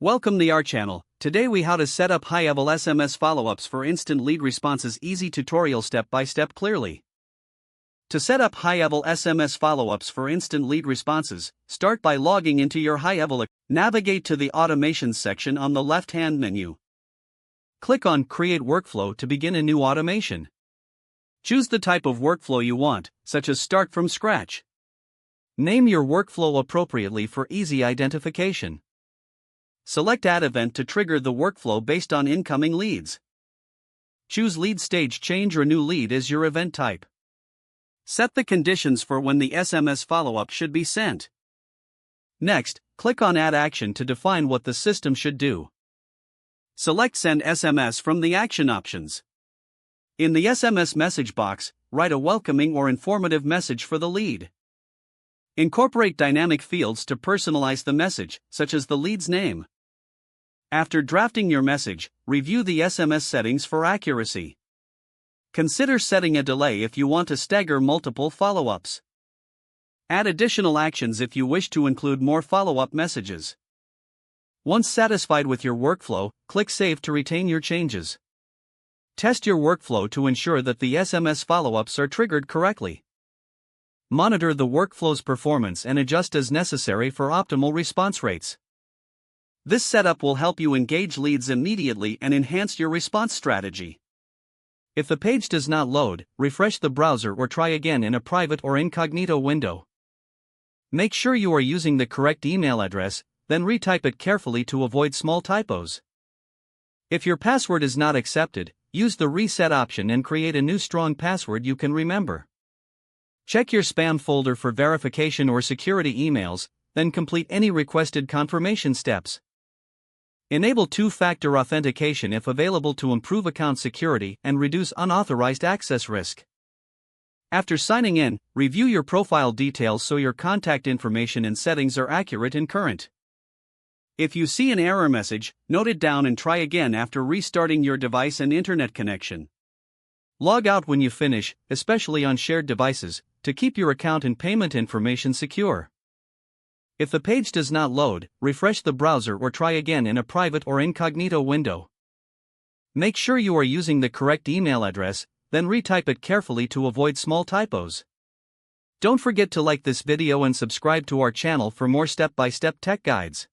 Welcome to our channel. Today we how to set up HighLevel SMS follow-ups for instant lead responses. Easy tutorial step by step clearly. To set up HighLevel SMS follow-ups for instant lead responses, start by logging into your HighLevel account. Navigate to the Automations section on the left-hand menu. Click on Create Workflow to begin a new automation. Choose the type of workflow you want, such as Start from Scratch. Name your workflow appropriately for easy identification. Select Add Event to trigger the workflow based on incoming leads. Choose Lead Stage Change or New Lead as your event type. Set the conditions for when the SMS follow-up should be sent. Next, click on Add Action to define what the system should do. Select Send SMS from the action options. In the SMS message box, write a welcoming or informative message for the lead. Incorporate dynamic fields to personalize the message, such as the lead's name. After drafting your message, review the SMS settings for accuracy. Consider setting a delay if you want to stagger multiple follow-ups. Add additional actions if you wish to include more follow-up messages. Once satisfied with your workflow, click Save to retain your changes. Test your workflow to ensure that the SMS follow-ups are triggered correctly. Monitor the workflow's performance and adjust as necessary for optimal response rates. This setup will help you engage leads immediately and enhance your response strategy. If the page does not load, refresh the browser or try again in a private or incognito window. Make sure you are using the correct email address, then retype it carefully to avoid small typos. If your password is not accepted, use the reset option and create a new strong password you can remember. Check your spam folder for verification or security emails, then complete any requested confirmation steps. Enable two-factor authentication if available to improve account security and reduce unauthorized access risk. After signing in, review your profile details so your contact information and settings are accurate and current. If you see an error message, note it down and try again after restarting your device and internet connection. Log out when you finish, especially on shared devices, to keep your account and payment information secure. If the page does not load, refresh the browser or try again in a private or incognito window. Make sure you are using the correct email address, then retype it carefully to avoid small typos. Don't forget to like this video and subscribe to our channel for more step-by-step tech guides.